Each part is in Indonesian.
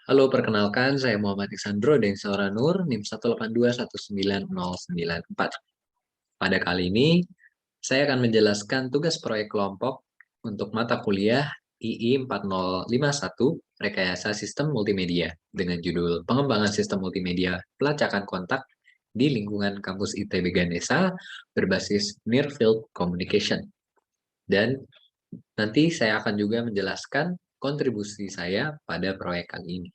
Halo, perkenalkan saya Muhammad Isandro dari Saura Nur, NIM 182199094. Pada kali ini, saya akan menjelaskan tugas proyek kelompok untuk mata kuliah II 4051, Rekayasa Sistem Multimedia, dengan judul Pengembangan Sistem Multimedia Pelacakan Kontak di Lingkungan Kampus ITB Ganesha berbasis Near Field Communication. Dan nanti saya akan juga menjelaskan kontribusi saya pada proyek kali ini.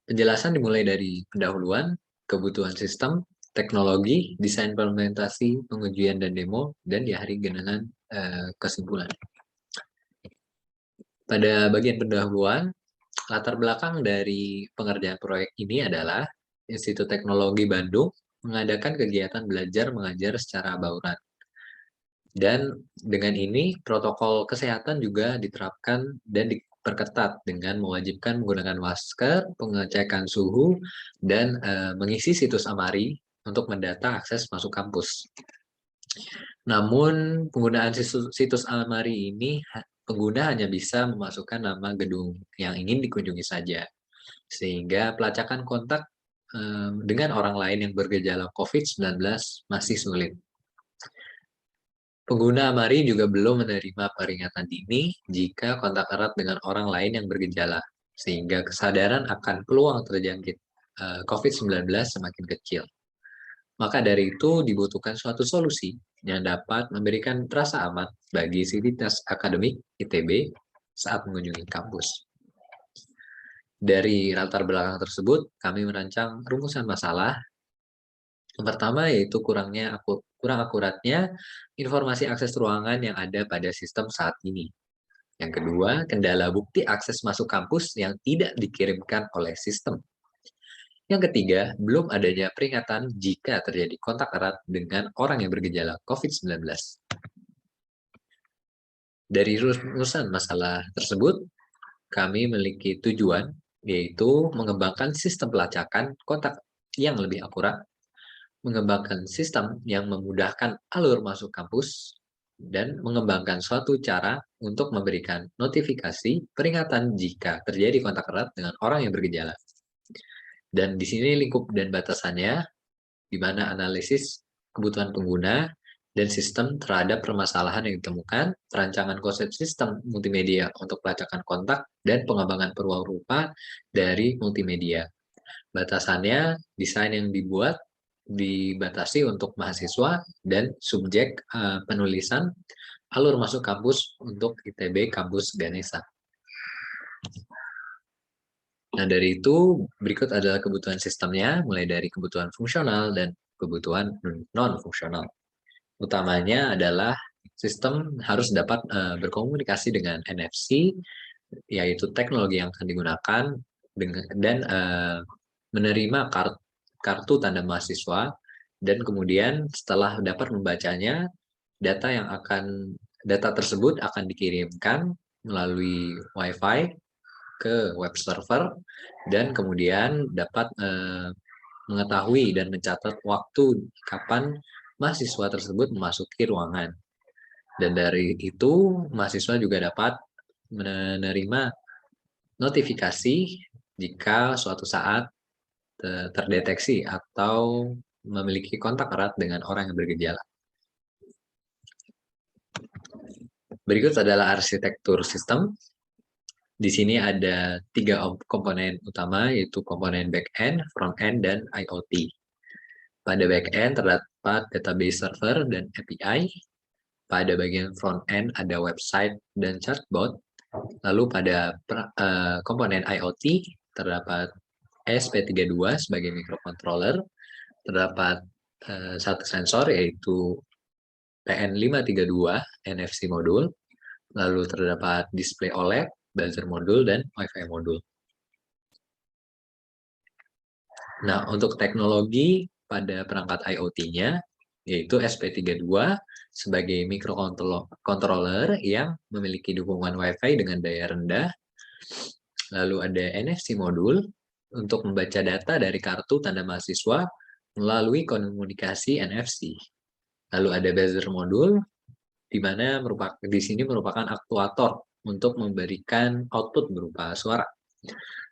Penjelasan dimulai dari pendahuluan, kebutuhan sistem, teknologi, desain implementasi, pengujian dan demo, dan di akhir dengan kesimpulan. Pada bagian pendahuluan, latar belakang dari pengerjaan proyek ini adalah Institut Teknologi Bandung mengadakan kegiatan belajar mengajar secara bauran. Dan dengan ini, protokol kesehatan juga diterapkan dan diperketat dengan mewajibkan menggunakan masker, pengecekan suhu, dan mengisi situs Amari untuk mendata akses masuk kampus. Namun, penggunaan situs Amari ini, pengguna hanya bisa memasukkan nama gedung yang ingin dikunjungi saja. Sehingga pelacakan kontak dengan orang lain yang bergejala COVID-19 masih sulit. Pengguna Amari juga belum menerima peringatan dini jika kontak erat dengan orang lain yang bergejala, sehingga kesadaran akan peluang terjangkit COVID-19 semakin kecil. Maka dari itu dibutuhkan suatu solusi yang dapat memberikan rasa aman bagi sivitas akademik ITB saat mengunjungi kampus. Dari latar belakang tersebut, kami merancang rumusan masalah. Yang pertama yaitu kurang akuratnya informasi akses ruangan yang ada pada sistem saat ini. Yang kedua, kendala bukti akses masuk kampus yang tidak dikirimkan oleh sistem. Yang ketiga, belum adanya peringatan jika terjadi kontak erat dengan orang yang bergejala COVID-19. Dari rumusan masalah tersebut, kami memiliki tujuan, yaitu mengembangkan sistem pelacakan kontak yang lebih akurat, mengembangkan sistem yang memudahkan alur masuk kampus, dan mengembangkan suatu cara untuk memberikan notifikasi peringatan jika terjadi kontak erat dengan orang yang bergejala. Dan di sini lingkup dan batasannya, di mana analisis kebutuhan pengguna dan sistem terhadap permasalahan yang ditemukan, perancangan konsep sistem multimedia untuk pelacakan kontak, dan pengembangan perwarupa dari multimedia. Batasannya, desain yang dibuat dibatasi untuk mahasiswa dan subjek penulisan alur masuk kampus untuk ITB Kampus Ganesha. Nah, dari itu berikut adalah kebutuhan sistemnya, mulai dari kebutuhan fungsional dan kebutuhan non-fungsional. Utamanya adalah sistem harus dapat berkomunikasi dengan NFC, yaitu teknologi yang akan digunakan, dan menerima kartu tanda mahasiswa, dan kemudian setelah dapat membacanya, data tersebut akan dikirimkan melalui Wi-Fi ke web server, dan kemudian dapat mengetahui dan mencatat waktu kapan mahasiswa tersebut memasuki ruangan. Dan dari itu, mahasiswa juga dapat menerima notifikasi jika suatu saat terdeteksi atau memiliki kontak erat dengan orang yang bergejala. Berikut adalah arsitektur sistem. Di sini ada 3 komponen utama, yaitu komponen back-end, front-end, dan IoT. Pada back-end terdapat database server dan API. Pada bagian front-end ada website dan chatbot. Lalu pada komponen IoT terdapat ESP32 sebagai microcontroller, terdapat satu sensor yaitu PN532 NFC modul, lalu terdapat display OLED, buzzer modul, dan Wi-Fi modul. Nah, untuk teknologi pada perangkat IoT-nya, yaitu SP32 sebagai microcontroller yang memiliki dukungan Wi-Fi dengan daya rendah. Lalu ada NFC modul untuk membaca data dari kartu tanda mahasiswa melalui komunikasi NFC. Lalu ada buzzer modul di mana di sini merupakan aktuator untuk memberikan output berupa suara.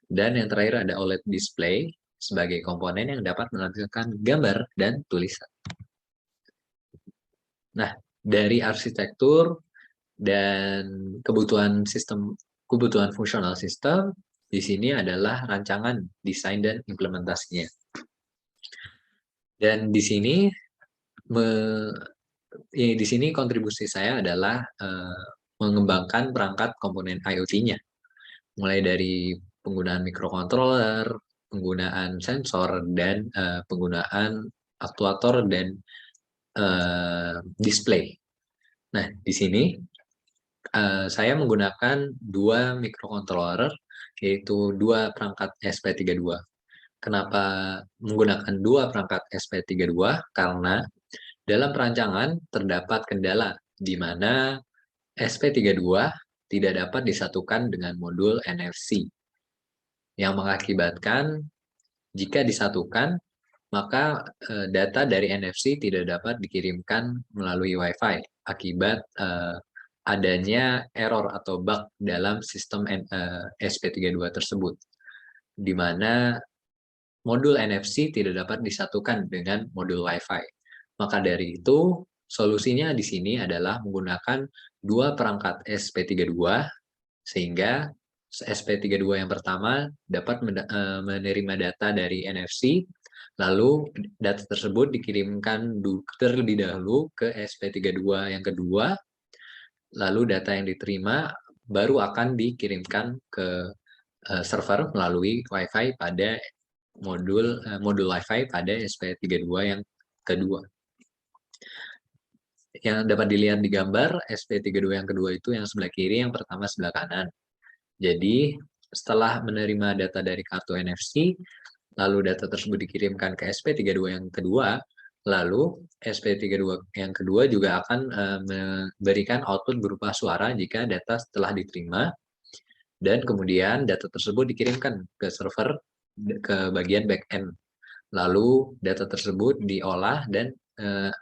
Dan yang terakhir ada OLED display sebagai komponen yang dapat menampilkan gambar dan tulisan. Nah, dari arsitektur dan kebutuhan fungsional sistem, di sini adalah rancangan, desain, dan implementasinya. Dan di sini di sini kontribusi saya adalah mengembangkan perangkat komponen IoT-nya, mulai dari penggunaan microcontroller, penggunaan sensor, dan penggunaan aktuator dan display. Nah, di sini saya menggunakan dua microcontroller, yaitu dua perangkat SP32. Kenapa menggunakan dua perangkat SP32? Karena dalam perancangan terdapat kendala di mana SP32 tidak dapat disatukan dengan modul NFC, yang mengakibatkan jika disatukan, maka data dari NFC tidak dapat dikirimkan melalui Wi-Fi akibat adanya error atau bug dalam sistem SP32 tersebut, di mana modul NFC tidak dapat disatukan dengan modul Wi-Fi. Maka dari itu, solusinya di sini adalah menggunakan dua perangkat SP32, sehingga SP32 yang pertama dapat menerima data dari NFC, lalu data tersebut dikirimkan terlebih dahulu ke SP32 yang kedua, lalu data yang diterima baru akan dikirimkan ke server melalui Wi-Fi pada modul Wi-Fi pada SP32 yang kedua. Yang dapat dilihat di gambar, SP32 yang kedua itu yang sebelah kiri, yang pertama sebelah kanan. Jadi, setelah menerima data dari kartu NFC, lalu data tersebut dikirimkan ke SP32 yang kedua, lalu SP32 yang kedua juga akan memberikan output berupa suara jika data setelah diterima, dan kemudian data tersebut dikirimkan ke server ke bagian back-end. Lalu data tersebut diolah dan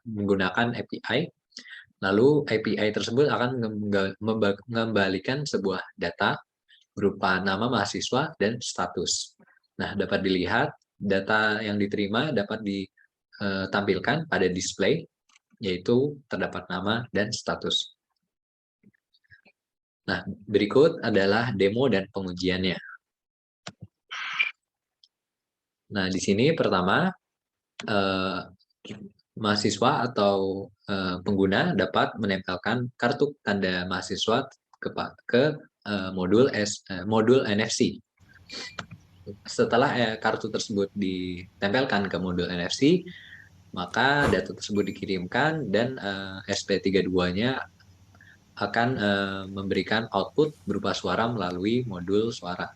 menggunakan API. Lalu API tersebut akan mengembalikan sebuah data berupa nama mahasiswa dan status. Nah, dapat dilihat data yang diterima dapat ditampilkan pada display, yaitu terdapat nama dan status. Nah, berikut adalah demo dan pengujiannya. Nah, di sini pertama, mahasiswa atau pengguna dapat menempelkan kartu tanda mahasiswa ke modul NFC. Setelah kartu tersebut ditempelkan ke modul NFC, maka data tersebut dikirimkan dan SP32-nya akan memberikan output berupa suara melalui modul suara.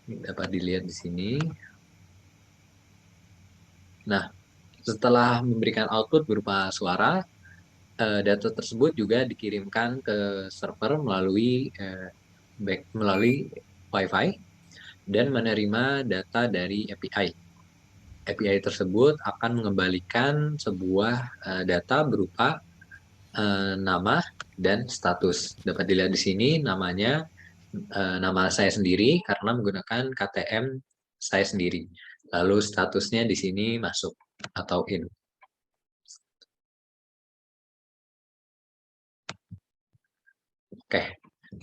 Dapat dilihat di sini. Nah, setelah memberikan output berupa suara, data tersebut juga dikirimkan ke server melalui Wi-Fi dan menerima data dari API. API tersebut akan mengembalikan sebuah data berupa nama dan status. Dapat dilihat di sini namanya nama saya sendiri karena menggunakan KTM saya sendiri. Lalu statusnya di sini masuk atau in. Oke,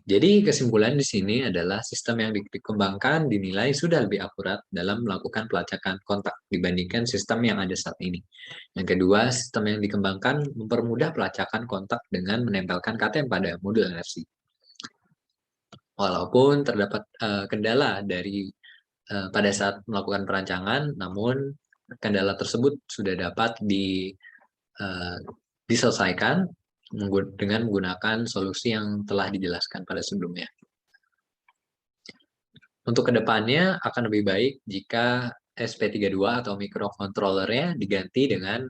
jadi kesimpulan di sini adalah sistem yang dikembangkan dinilai sudah lebih akurat dalam melakukan pelacakan kontak dibandingkan sistem yang ada saat ini. Yang kedua, sistem yang dikembangkan mempermudah pelacakan kontak dengan menempelkan KTM pada modul NFC. Walaupun terdapat kendala pada saat melakukan perancangan, namun kendala tersebut sudah dapat diselesaikan dengan menggunakan solusi yang telah dijelaskan pada sebelumnya. Untuk kedepannya akan lebih baik jika SP32 atau microcontroller-nya diganti dengan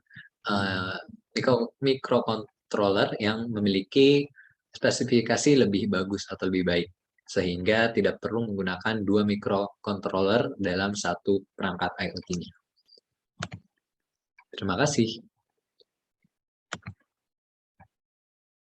microcontroller yang memiliki spesifikasi lebih bagus atau lebih baik, sehingga tidak perlu menggunakan dua microcontroller dalam satu perangkat IoT-nya. Terima kasih.